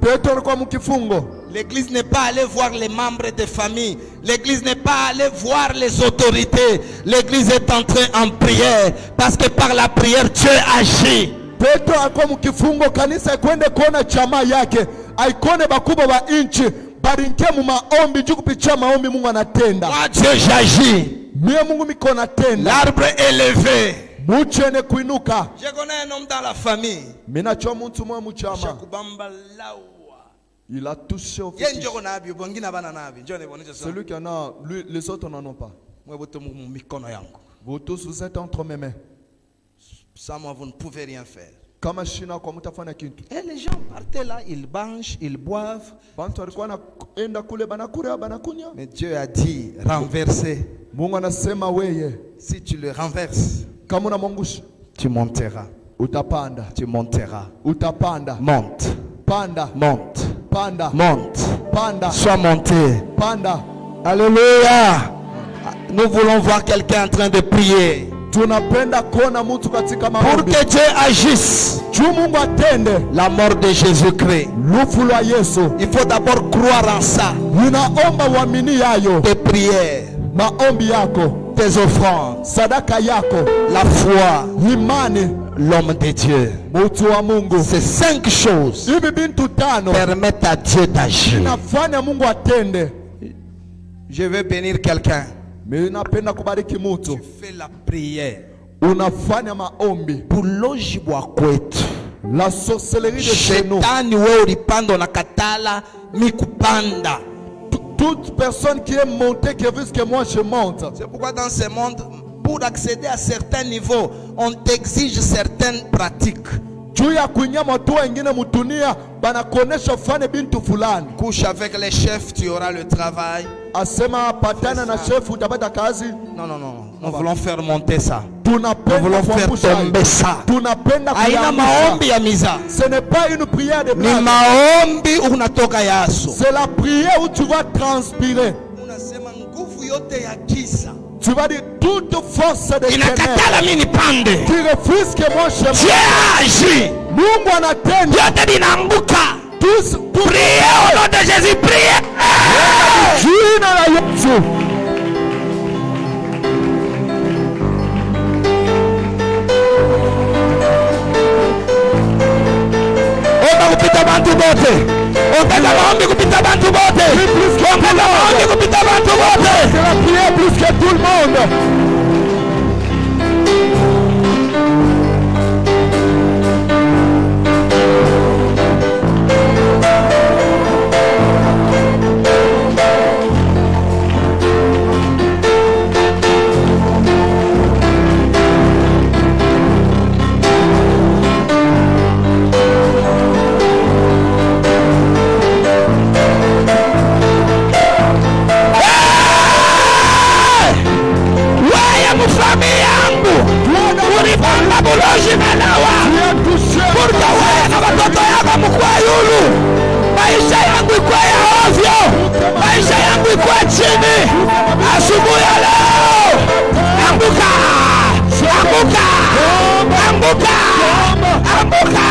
Petro alikuwa mkifungo. L'église n'est pas allée voir les membres des familles. L'église n'est pas allée voir les autorités. L'église est entrée en prière. Parce que par la prière, Dieu agit. Petro alikuwa mkifungo, kanisa kwende kuona chama yake. Aikone bakubwa wa inchi. Barinke mu maombi, juu kupitia maombi Mungu anatenda. Moi, Dieu, j'agis. Mie Mungu miko natenda. L'arbre est élevé. Muchene kuinuka. Je connais un homme dans la famille. Mina chwa mtu mwa mchama. Shakubamba lawa. Il a touché au Ye fétiche. njoko na abi, bongina bana na abi. Njoo niboneshe sana. Celui qui en a, lui, les autres n'en ont pas. Mwe bote mu mikono yangu. Vous tous, vous êtes entre mes mains. Sans moi, vous ne pouvez rien faire. Kama shina kwa mutafanya kintu. Et les gens partaient là, ils mangent, ils boivent. Bantu walikuwa naenda kule banakula banakunya. Mais Dieu a dit, renverser. Mungu anasema weye, Si tu le renverses, kama unamwangusha tu monteras. utapanda. Tu monteras. Utapanda. Monte. Panda. Monte. Panda. Monte. Panda. Sois monté. Panda. Alléluia. Nous voulons voir quelqu'un en train de prier. Tunapenda kuona mtu katika Pour maombi. que Dieu agisse. Juu Mungu atende La mort de Jésus-Christ. lufu lwa Yesu. Il faut d'abord croire en ça. Ninaomba uamini yayo. Tes prières, Maombi yako, tes offrandes, sadaka yako, la foi, imani, l'homme de Dieu. mtu wa Mungu. Ces 5 choses Hivi bintu tano permettent à Dieu d'agir. nafanya Mungu atende. Je vais bénir quelqu'un. Mimi napenda kubariki Tu mtu. fais la prière. Unafanya maombi. Buloji bwa kwetu. La sorcellerie de chez nous. Shetani wewe ulipanda na katala mikupanda. Toute personne qui est montée, qui veut que moi je monte. C'est pourquoi dans ce monde, pour accéder à certains niveaux, on t'exige certaines pratiques. Juu ya kuingia watu wengine mudunia banakuonesha fane bintu fulani. Couche avec les chefs, tu auras le travail. Asema patana na chef utapata kazi. Non, non, non. Nous voulons faire monter ça. Nous Tunapenda voulons faire kuangusha tomber hiyo. ça. Tunapenda Aina maombi kuangusha. ya miza. Ce n'est pas une prière de Ni blague. maombi unatoka yaso. C'est la prière où tu vas transpirer. Unasema yote ya giza Tu vas dire toute force de inakatala ténèbres mimi nipande. qui refuse que mon chemin. Dieu agit. Mungu anatenda. Yote vinaanguka. Tous Priez au nom de Jésus, priez. jina la Yesu. Omba kupita bantu bote. Ongeza maombi kupita bantu bote. Ongeza maombi kupita bantu bote. C'est la prière plus que tout le monde. Buloji melewa. Purka wewe na watoto yako mkwe yulu. Maisha yangu ikwe ya ovyo. Maisha yangu ikwe chini. Asubuhi ya leo. Anguka. Anguka. Anguka. Anguka.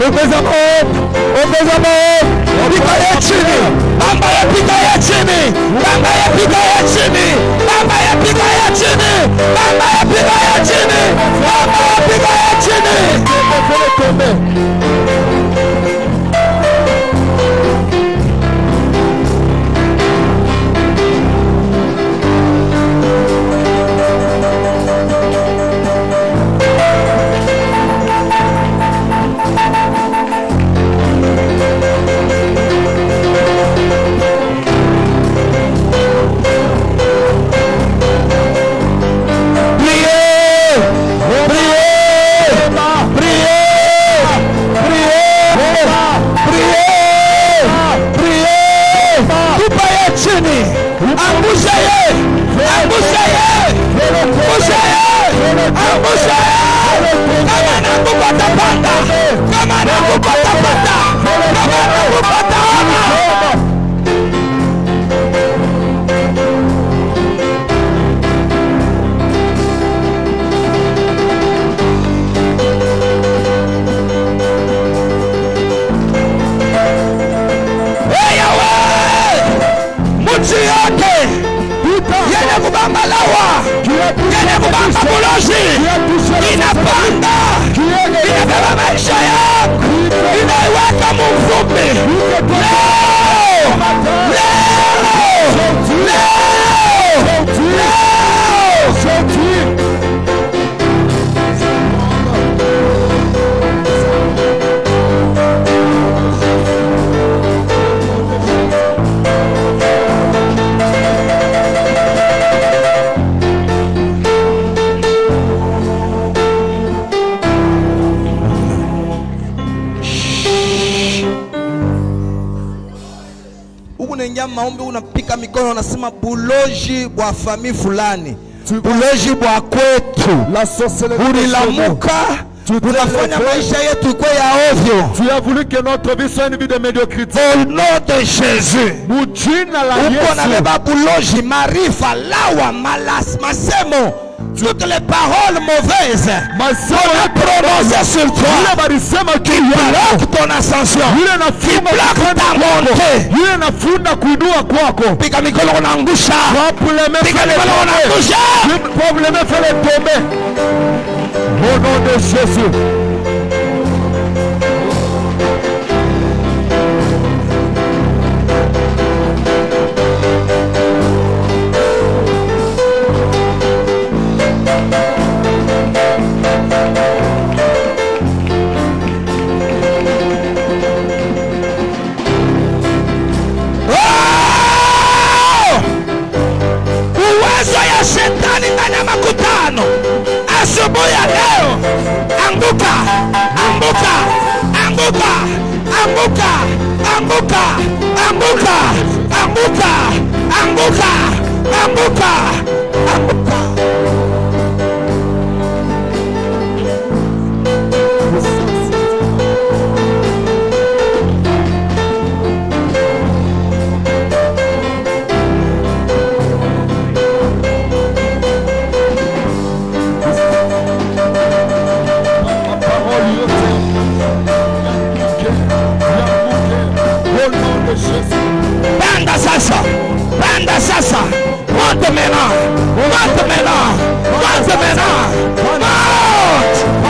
Ongeza Pika ya chini. Bamba ya pika ya chini. Bamba ya pika ya chini. Bamba ya pika ya chini. Bamba ya pika ya chini. Bamba ya pika ya chini. Inapanda, inabeba maisha yako, inaiweka muvumbi. Maombi unapika mikono unasema buloji bwa famille fulani, buloji bwa kwetu, ulilamuka, unafanya maisha yetu ikuwe ya ovyo. Tu as voulu que notre vie soit une vie de médiocrité. Au nom de Jésus, uko na beba buloji, marifa, lawa, malas, masemo, toutes les paroles mauvaises on a prononcé sur toi qui bloque ton ascension, qui bloque ta montée. Pika mikono unaangusha, pika mikono unaangusha. Au nom de Jésus. Shetani ndani ya makutano asubuhi ya leo, anguka, anguka, anguka, anguka, anguka, anguka, anguka, anguka, anguka, anguka. maintenant. Monte.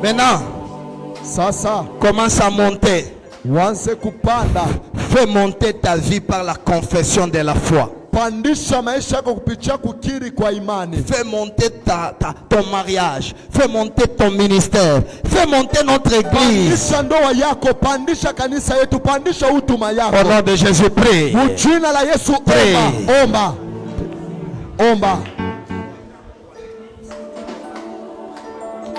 Maintenant, sasa commence à monter. wanze kupanda. Fais monter ta vie par la confession de la foi. Pandisha maisha yako kupitia kukiri kwa imani. Fais monter ton mariage. Fais monter ton ministère. Fais monter notre église. Pandisha ndoa yako, pandisha kanisa yetu, pandisha huduma yako. Au nom de Jésus, prie. Mjina la Yesu, Prie. omba. Omba.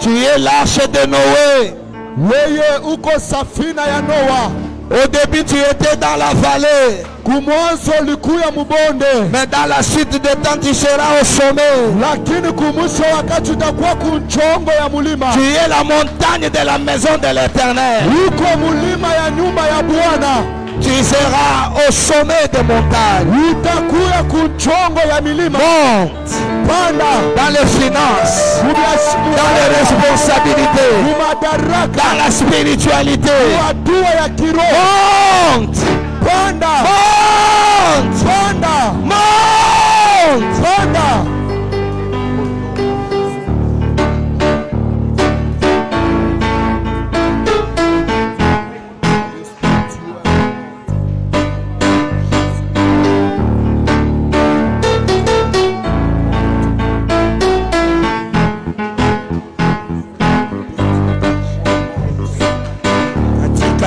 Tu es l'arche de Noé. Weye uko safina ya Noa. Au début, tu étais dans la vallée. Kumwanzo ulikuya mubonde. Mais dans la suite de temps, tu seras au sommet. Lakini kumwisho wakati utakuwa kunchongo ya mulima. Tu es la montagne de la maison de l'Éternel. Uko mulima ya nyumba ya Bwana. Tu seras au sommet des montagnes. Utakuya kunchongo ya milima. Monte Panda. dans les finances, dans les responsabilités, dans la spiritualité. Hatua ya kiroho. Monte, Panda. monte, Panda. monte. Panda.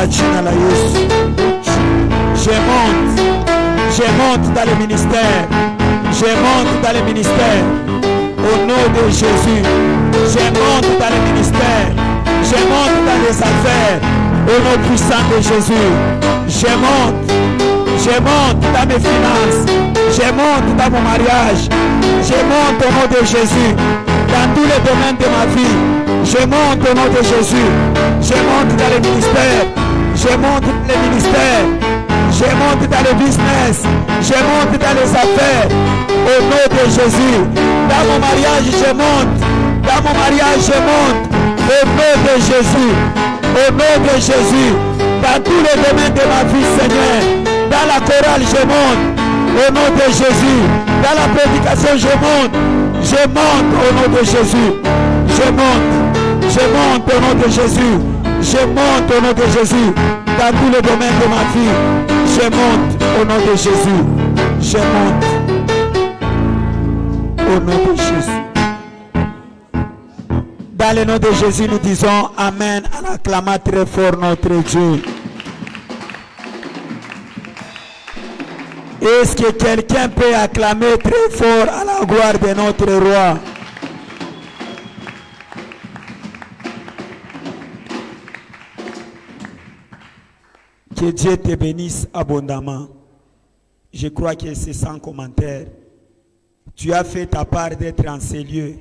Jina la Yesu. Je monte dans le ministère. Je monte dans le ministère. Au nom de Jésus. Je monte dans le ministère. Je monte dans les affaires. Au nom puissant de Jésus. Je monte dans mes finances. Je monte dans mon mariage. Je monte au nom de Jésus. Dans tous les domaines de ma vie. Je monte au nom de Jésus. Je monte dans le ministère. Je monte dans les ministères, je monte dans le business, je monte dans les affaires, au nom de Jésus. Dans mon mariage, je monte, dans mon mariage, je monte, au nom de Jésus, au nom de Jésus. Dans tous les domaines de ma vie, Seigneur, dans la chorale, je monte, au nom de Jésus. Dans la prédication, je monte au nom de Jésus. Je monte au nom de Jésus. Je monte au nom de Jésus dans tous les domaines de ma vie. Je monte au nom de Jésus. Je monte au nom de Jésus. Dans le nom de Jésus, nous disons Amen en acclamant très fort notre Dieu. Est-ce que quelqu'un peut acclamer très fort à la gloire de notre roi? Que Dieu te bénisse abondamment. Je crois que c'est sans commentaire. Tu as fait ta part d'être en ces lieux.